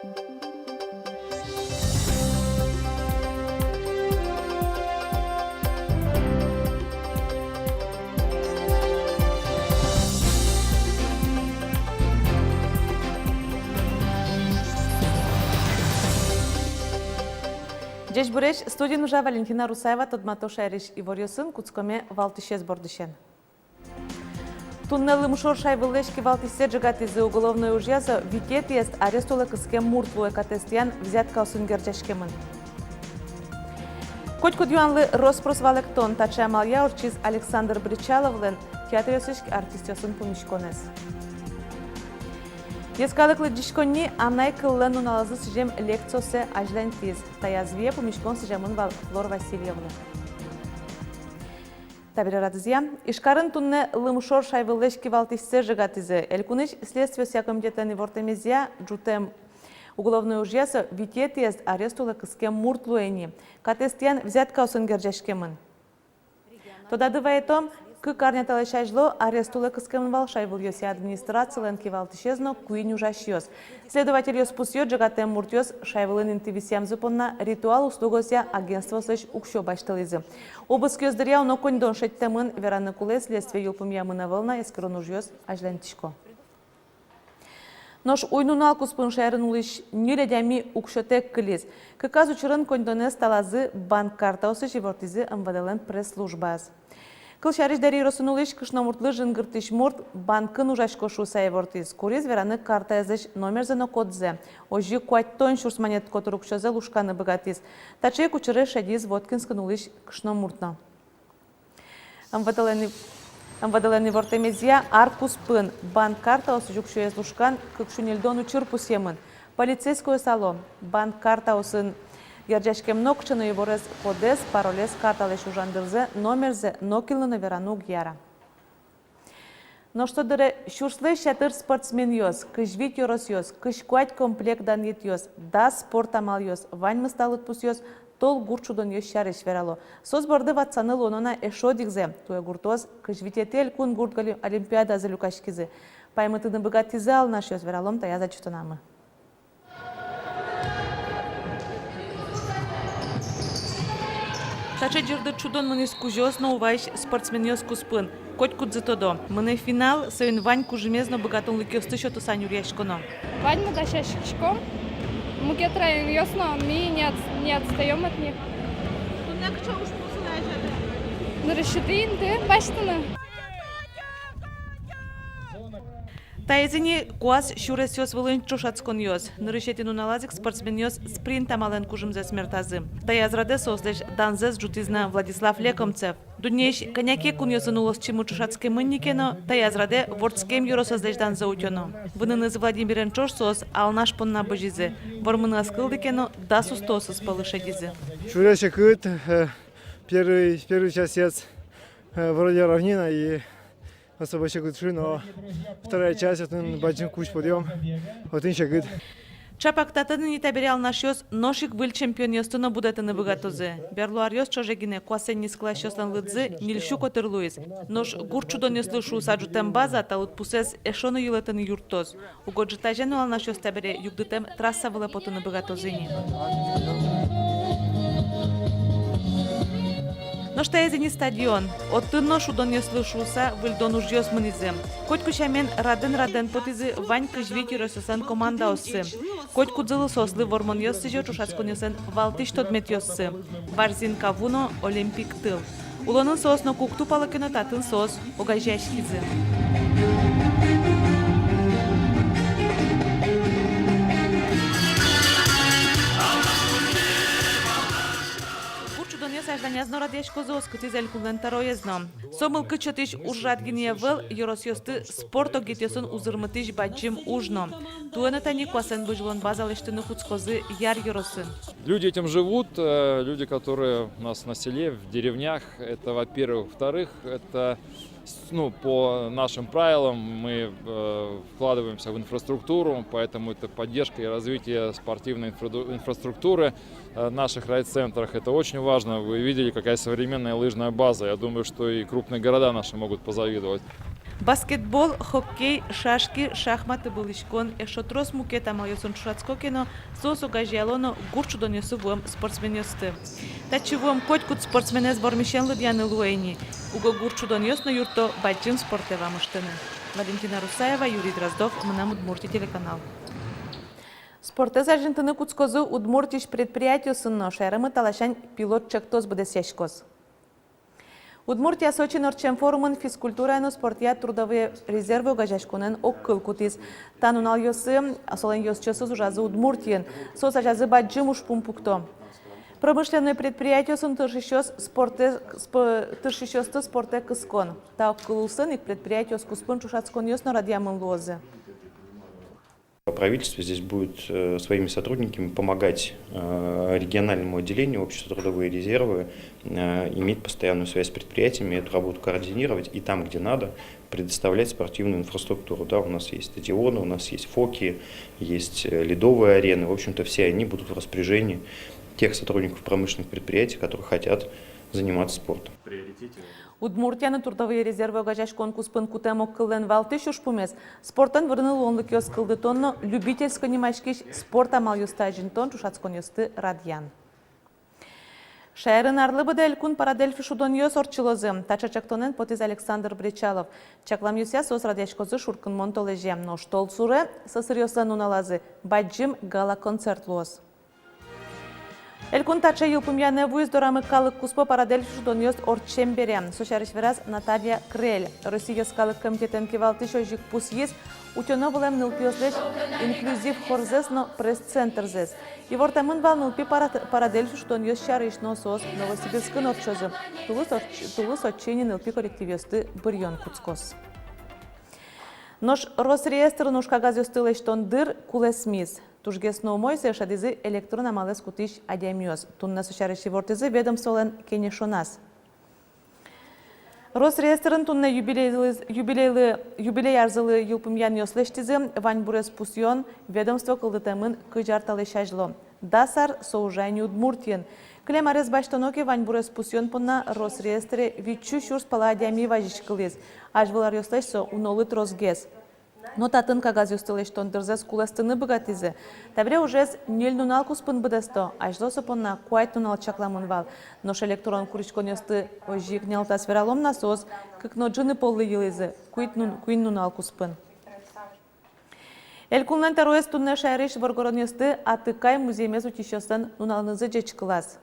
Деш буреш, студия нужа Валентина Русаева, Тодматоша Эриш Ивориосын, Куцкоме Валтишес Бордышен. Туннелы мушор шайвылешки Валтисе джигатизы уголовной ужьяза витет есть арестула кыске муртлуэ катестиян взятка осунгерджашкемын. Котьку дюанлы роспрос валектон тача маля урчиз Александр Бричаловлен театриосышки артистиосын пумишконес. Ескалыклы дишконни анай кыллын уналазы сижем лекцосе ажлентиз. Таязвие пумишкон сижемын Флор Васильевна. Табира друзья, Ишкарын тунне лымшор шайвылешки Валтисе жигатизы. Элькуныш следствие комитета Нивортемезия джутем уголовной ужьяса витет есть арестула кыске муртлуэни. Катестиян взятка осунгерджашкемын. Тодадывай том, к арняталышайжло арестула кыскемын валшайвыл йоси администрациялен кивалтишезно куинь ужашьёс. Следователь йос пусьё джигатем муртьёс шайвылын интивисям зупонна ритуал услугося агентство сэш укшо баштылызы. Обыск ёздыря уно коньдон шеттемын вераны куле следствие юлпумья мынавылна эскерон ужьёс ажлентишко. Нож уйнунал куспын шайрын улыш нюледями укшотек кылиз. Кыказ учырын коньдонес талазы банк картаусы живортизы МВДЛН пресс-службаз. Кылшариш дари росынулыш кышномуртлы жынгыртыш мурт банкын ужашко шуса евортиз. Куриз вераны карта языш номер зано кодзе. Ожи куаттон шурсманет которукшозе лушканы богатиз. Таче кучыры шадиз воткинскын улыш кышномуртна. МВДЛН Вортемезия аркус пын. Банк карта осы жүкшуез лушкан кыкшунелдон учыр пусемын. Полицейское сало. Банк карта осын Герджашкем нокчыны еворез кодес, паролез карталеш ужандырзе, номерзе нокилны верану гьяра. Но что дыре шурслы шатыр спортсмен йос, кыжвит йорос йос, кышкуать комплект дан ет йос, да спорт амал йос, вань мысталыт пус йос, тол гурчудон йос шареш верало. Соз барды ватсаны лонона эшо дигзе, туя гуртоз, кыжвитетел кун гуртгали олимпиада за люкашкизе. Паймытыны богатизе ал наш йос вералом тая зачутанамы. Таче джерды чудон мыныс кужос, но увайш спортсмен йос куспын. Коть кудзы тодо. Мыны финал, сөйн вань кужемезно богатон лыкёсты шоту саню ряшконо. Вань мы дощашечком. Мы кетраем ясно, мы не отстаем от них. Туннек чё уж посылаешь? Ну расщедрин, ты баштаны. Таезини куаз шурес йос вылын чушацкон йос. Нырышетин уналазик спортсмен йос спринт амален кужымзе смертазы. Таязраде создеш данзез джутизна Владислав Лекомцев. Дунеш коняке кун йосын улос чиму чушацке мынникено, таязраде вордскем юро создеш данзе утено. Выныныз Владимирен чош сос алнаш понна божизе. Вормыны аскылдыкено да сустосыз полышедизе. Шуреше кыт, первый часец вроде равнина и особо еще гуд, но вторая часть это баджин куч подъем, вот инша гуд. Чапак татаны не таберял наш йос, ношик был чемпион йостуна будатыны богатозе. Берлуар йос чожегине куасен нисклаш йослан лыдзы, нильшу котырлуиз. Нож гурчудон йослышу саджутем база, талут пусез эшону юлетыны юртоз. Угоджитажену ал наш йос табере югдытем трасса вылепотыны богатозыни. Но что это не стадион. От тынно шудон я слышуса, выльдон уж ёс мынизем. Коть кучамен раден потизы вань кыжвити рососан команда оссы. Коть кудзылы сослы вормон ёссы жё чушацкон ёсен валтиш тодмет ёссы. Варзин кавуно олимпик тыл. Улонын сосно кукту палыкыны татын сос, огайжашкизы. Саждания знора дешко зоскати зелькулен тароезно. Сомыл кычатыш ужрат гиньявел, yorosьёсты спорто гитёсын узырмытыш баджим ужно. Туэна тани куасен выжвон базалештыны хуцкозы яр йоросын. Люди этим живут, люди, которые у нас на селе, в деревнях, это во-первых. Во-вторых, это по нашим правилам мы вкладываемся в инфраструктуру, поэтому это поддержка и развитие спортивной инфраструктуры в наших райцентрах. Это очень важно. Вы видели, какая современная лыжная база. Я думаю, что и крупные города наши могут позавидовать. Баскетбол, хоккей, шашки, шахматы былышкон, эшотрос мукета майосын шуратскокино, сосу гажиалоно гурчу донесу вом спортсменёсты. Тачевом котькут спортсменез бормишен лудьяны луэни. Уго гурчу донесно юрто баджим спортева мыштыны. Валентина Русаева, Юрий Дроздов, Мнам Удмуртий телеканал. Спортез Аржентины Куцкозы Удмуртиш предприятию сынно шайрымы талашан пилот чектоз бдесешкоз. Удмуртия Сочи Норчем форумын физкультурайну спортия трудовые резервы угажашкунен оккыл кутиз. Танунал йосы, асолен йосчосыз ужазы Удмуртиен, соса жазы баджим уж пумпукто. Промышленное предприятие сын тыршищёс спорте кыскон. Та оккыл усын их предприятие скуспын чушацкон йосно радиамын лозы. Правительство здесь будет своими сотрудниками помогать региональному отделению общества трудовые резервы, иметь постоянную связь с предприятиями, эту работу координировать и там, где надо, предоставлять спортивную инфраструктуру. Да, у нас есть стадионы, у нас есть фоки, есть ледовые арены. В общем-то, все они будут в распоряжении тех сотрудников промышленных предприятий, которые хотят заниматься спортом. Удмуртияны трудовые резервы угажаш конкурс пын кутем оккылен валты шушпумес. Спортан вырныл онлык ёс кылды тонно любительско немашкиш спорт амал ёстажин тон чушацкон ёсты радьян. Шайрын арлы быда кун парадельфи шудон ёс орчылозы. Тачачактонен потиз Александр Бричалов. Чаклам ёся сос радяшкозы шуркын монтолеже. Но штол суре сысыр ёсан уналазы. Баджим гала-концерт лоз. Элькун тача юлпумьяне вуиз дорамы калык куспо парадельфи шудон ёст орчембере. Сошарыш вираз Наталья Крель. Россия скалык комитетен кивалты шожик пус есть. Утёно булем нылпиослеш инклюзив хорзес, но пресс-центрзес. И вортамын вал нылпи парадельфи шудон ёст шарыш носос Новосибирскын орчозы. Тулус отчени нылпи коллективёсты бырьон куцкос. Нож Росреестр нушка газёстылеш тон дыр кулесмиз. Тужгес номойсе шадизы электрон амалес кутиш адямиоз. Тунна сушарыши вортизы ведомстволен кенешонас. Росреестрын тунна юбилей арзылы юлпымьян йослештизы вань бурес пусьон ведомство кылдытемын кыжарталешажло. Дасар соужайни Удмуртиен. Клемарес баштоноки вань бурес пусьон понна Росреестре вичу шурс пала адями важиш кылез. Ажвылар йослешсо унолы трозгес. Но татын кагаз юстылеш тон дырзес куластыны богатизе. Тавре ужез нель нунал куспын быдесто, ажлосо понна куайт нунал чакламын вал. Нош электрон куричкон ёсты ожик нялтас вералом насос, как ноджины полы елезе, куин нунал куспын. Элькунлен таруэс тунне шайрыш варгорон ёсты, атыкай музеймез утищёстын нуналнызы жечкылас.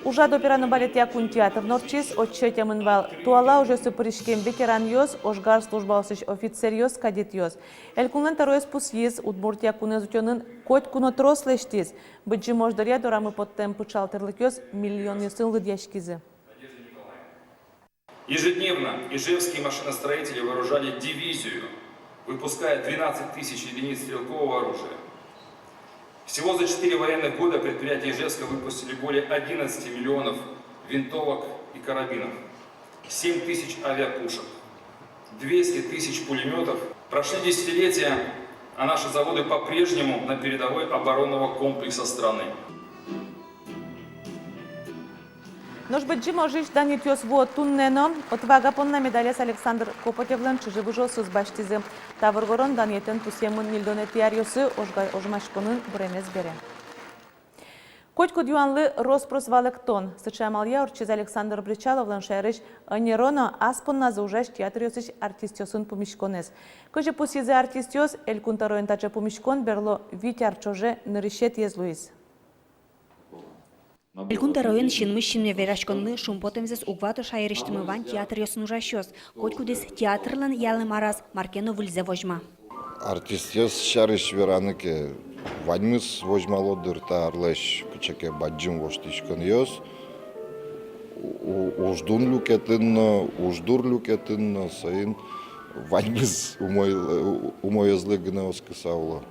Ужад операны балет якун театр норчис отчетямын вал. Туала уже сыпырышкен ветеран йос, ожгар службалсыш офицер йос, кадет йос. Элькунлен таруэс пус ез, Удмурт якунез утёнын коть куно трослештиз. Быджи мождаря дорамы под темп пычалтерлык йос миллион ёсын лыдяшкизы. Ежедневно ижевские машиностроители вооружали дивизию, выпуская 12 тысяч единиц стрелкового оружия. Всего за 4 военных года предприятия Ижевска выпустили более 11 миллионов винтовок и карабинов, 7 тысяч авиапушек, 200 тысяч пулеметов. Прошли десятилетия, а наши заводы по-прежнему на передовой оборонного комплекса страны. Нож быджи можиш данит ёс во туннено, отвага понна медалес Александр Копотевлен чыжы выжосыз баштизы. Тавыргорон даниетен пусемын милдонетияр ёсы ожмашконын бремез бере. Котьку дюанлы роспрос валектон. Сычамалия орчиз Александр Бричаловлен шайрыш анероно аспонна заужаш театр ёсыш артист ёсын пумишконез. Кожи пусизе артист ёс элькунтароен тача пумишкон берло витяр чоже нырышет езлуиз. Элькунта район шинмы верашконны шумпотемзес угвато шайрештымыван театр ёсын ужащёс. Котькудес театрлан ялы мараз маркено выльзе вожма. Артист ёс шарыш вераныке ваньмыс вожмало дырта арлеш кычаке баджим воштишкон ёс. Уждур люкетын сайын ваньмыс умой язлы гына оскысавло.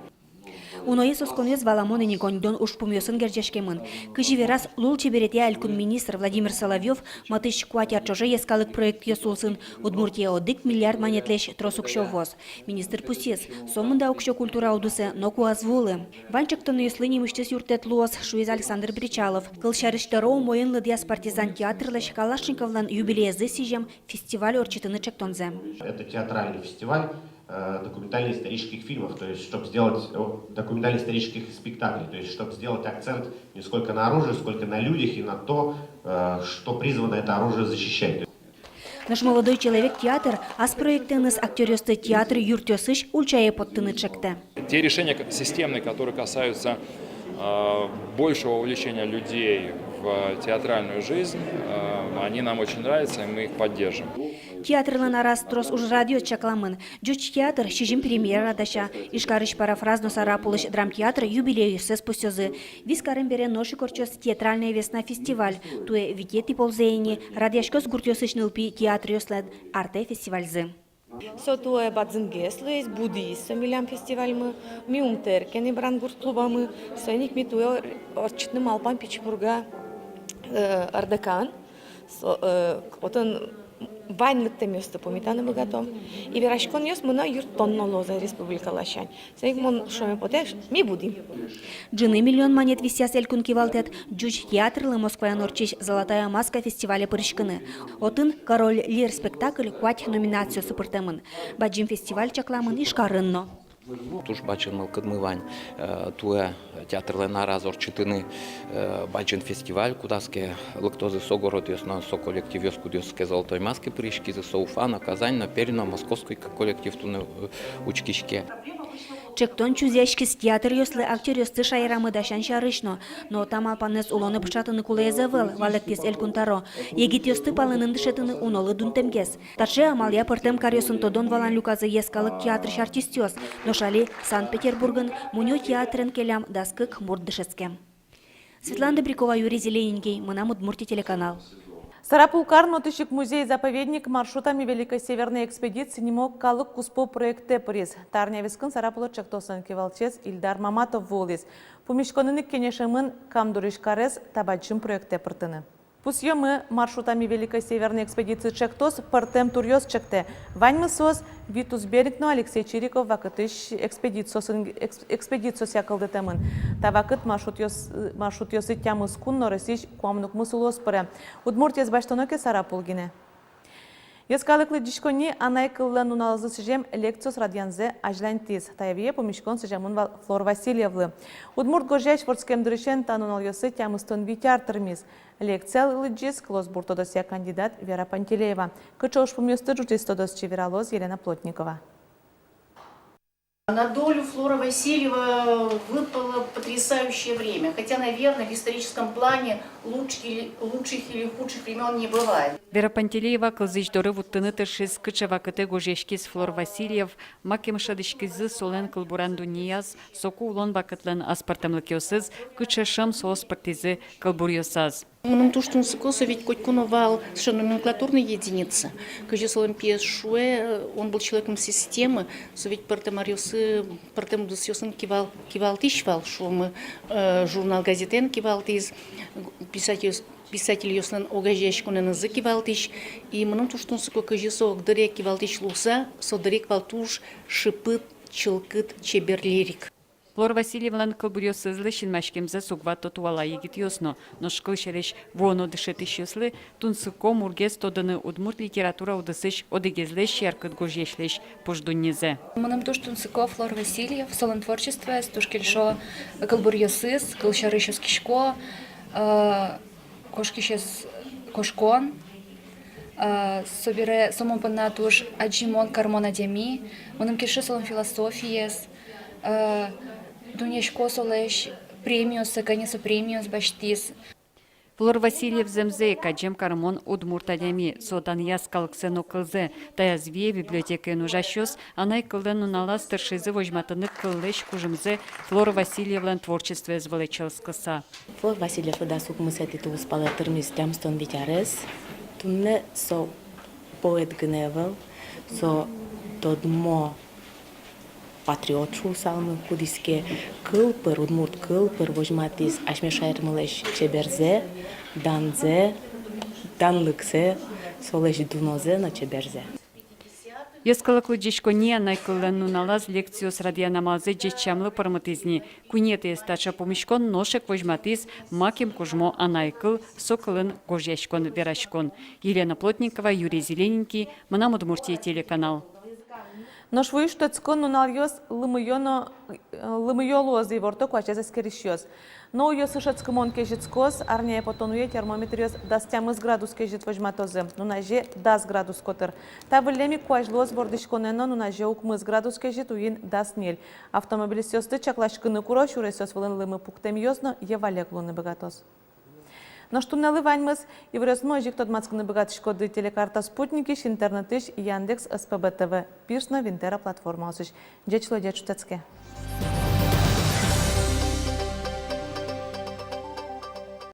Уное сосконез валамоны никондон ушпумёсын герджешкемын. Кыживерас лул чеберетя әлкун министр Владимир Соловьев матыш куатяр чоже ескалык проект ёсулсын Удмуртия одик миллиард монетлеш тросукшо воз. Министр пусес, сомында укшо культура аудусе ноку азволы. Ванчыктон юслыни мыштес юртет луос Шуиз Александр Бричалов. Кылшарыштаро моин ладьяс партизан театрлыш Калашниковлан юбилеязы сижем фестиваль орчитыны чектонзе. Это театральный фестиваль документально-исторических фильмов, то есть чтобы сделать документально-исторических спектаклей, то есть чтобы сделать акцент не сколько на оружии, сколько на людях и на то, что призвано это оружие защищать. Наш молодой человек театр, а с проектом с актерёсты театр юртёсыш ульчае подтыны чекте. Те решения системные, которые касаются большего увлечения людей в театральную жизнь, они нам очень нравятся, и мы их поддержим. Театрлан арас трос уж радио чакламын. Джоч театр шижим премьера даша. Ишкарыш парафразно сарапулыш драмтеатр юбилею спустёзы. Вискарым бере ноши корчос театральная весна фестиваль. Туе викети ползейни радиашкос гуртёсычнылпи театр ёслед арте фестивальзы. Сотуе бадзынгеслы, буддист, милям фестивальмы, миумтер, кене брангурт клубамы, сойник митуе орчитным алпан Петербурга ардакан, отын вайнлыкта место помитаны богатом, и верашкон ёс мына юрт тонно лоза республика Лашань. Сойник мон шоме потеш, ми будим. Джины миллион монет висяс элькун кивалтет, джуч театрлы Москва норчиш «Золотая маска» фестиваля Пырышкыны. Отын «Король Лир» спектакль куать номинацию супертемын. Баджим фестиваль чакламын ишкарынно. Туж бачын мылкыдмывань, туе театрлена разор читыны бачын фестиваль, кудаске лактозы согород ёсно со коллектив ёс кудёске «Золотой маски» Пырышки за Соуфана, Казань, на Перино, московский коллектив туны учкишке. Чектон чузяшкис театр ёслы актер ёсты шайрамы дашан шарышно, но там алпанес улоны пшатыны кулеезавыл, валектес элькунтаро. Егит ёсты палынын дышетыны унолы дунтемгес. Таше амалия пыртем карёсын тодон валан люказы ескалык театр шартистёс, но шали Санкт-Петербургын мунё театрын келям даскык мурт дышецке. Светлана Добрякова, Юрий Зелененький, Мына Удмуртия телеканал. Сарапулкар нотыщик музей-заповедник маршрутами Великой Северной экспедиции не мог калык куспо проекте приз. Тарня вискын Сарапулы чактосын кевалчез Ильдар Маматов волис. Пумишконынык кенешемын камдуриш карес табачым проекте пыртыны. Пусьемы маршрутами Великой Северной экспедиции чектос пыртем турьёс чекте. Ваньмы сос Витус Берегно Алексей Чириков вакытыш экспедициос якылды темын. Тавакыт маршрут ёсы тямыз кун норысиш куамнук мусулос пыры. Удмуртия с баштоноке Сарапулгине. Ескалыклы дишкони анайкыллы нуналзы сижем лекциос радианзе ажлантиз. Таявие помешкон сижемун Флор Васильевлы. Удмурт гожеш ворскемдырышен танунал ёсы тямыстон витяртырмиз. Лекция лыджис клос буртодосия кандидат Вера Пантелеева. Кычош помёсты жутистодос чевералоз Елена Плотникова. На долю Флора Васильева выпало потрясающее время, хотя, наверное, в историческом плане лучших или худших времен не бывает. Вера Пантелеева кылзыждоры вуттыны тыршыз кычева кыты гожешкиз Флор Васильев, макем шадышкизы солен кылбуранду нияз, соку улон бакытлын аспартамлыкёсыз, кычешым сооспартизы кылбурьёсаз. Мным туштун сыкоса ведь Котькуновал совершенно номенклатурная единица. Кажется, Олимпиас Шуэ, он был человеком системы, so ведь партемариосы, партемдусьосын кивалтишвал, что мы журнал газетен кивалтиз, писатель ёслен огажешкунен язык кивалтиш, и мным туштун сыко кажется, огдаре кивалтиш луса, содарек валтуш шипыт, чылкыт, чеберлирик. Флор Васильевлан кылбурьёсызлы шинмашкемзе сугват тотуала егит ёсно, но шкыл шереш воно дышетиш ёслы, тунсыко мургез тодыны удмурт литература удысыш одегезлеш яркыт гожешлеш пождуннизе. Мыным туш тунсыко Флор Васильев, солон творчество, стушкельшо кылбурьёсыз, кылшарышёс кишко, кошкишес кошкон, собере сомонпана туш аджимон кармон адеми, мыным киши солон философиес, Дунешко солеш премиосы, конечно, премиос баштис. Флор Васильев земзе каджем кармон удмуртадями содан яскалыксено кылзе таязвие библиотека нужащос анай кылден уналас тыршизы вожматыны кыллеш кужымзе Флор Васильевлан творчестве звалечелскоса. Флор Васильев да сук мысети туус палатырмис тямстон витярес тунне со поэт гневел со тодмо патриот шу салмы кудиске кыл пыр удмурт кыл пыр вожматис ашмешайр мылеш чеберзе, данзе, данлыксе, солеш дунозе на чеберзе. Ескалыклы жешконе найкылын налаз лекциос радианамазы жечамлы пырмытызни. Кунеты стача помешкон ношек вожматыз маким кужмо анайкыл сокылын гожешкон верашкон. Елена Плотникова, Юрий Зелененький, Манам Удмуртия телеканал. Наш выштоцкон нунальёс лымыёлоз и ворток вачеза скерищёс. Но ее сышецкомон кежицкос, арния потонуе термометриос дастямыз градус кежит вожматозы, нунаже 10 градус котыр. Табыллеми куажлоз бордышконено нунаже укмыз градус кежит уин даст нель. Автомобилистёсты чаклашкыны куро шуресёс вылын лымы пуктемьёзно евалеклуны богатос. Но что наливаньмыз, и врез ножик тот мацканы богатышкоды телекарта спутники, интернетыш, Яндекс, СПБ ТВ, пирсно Винтера платформа осыш. Дечло дечутецке.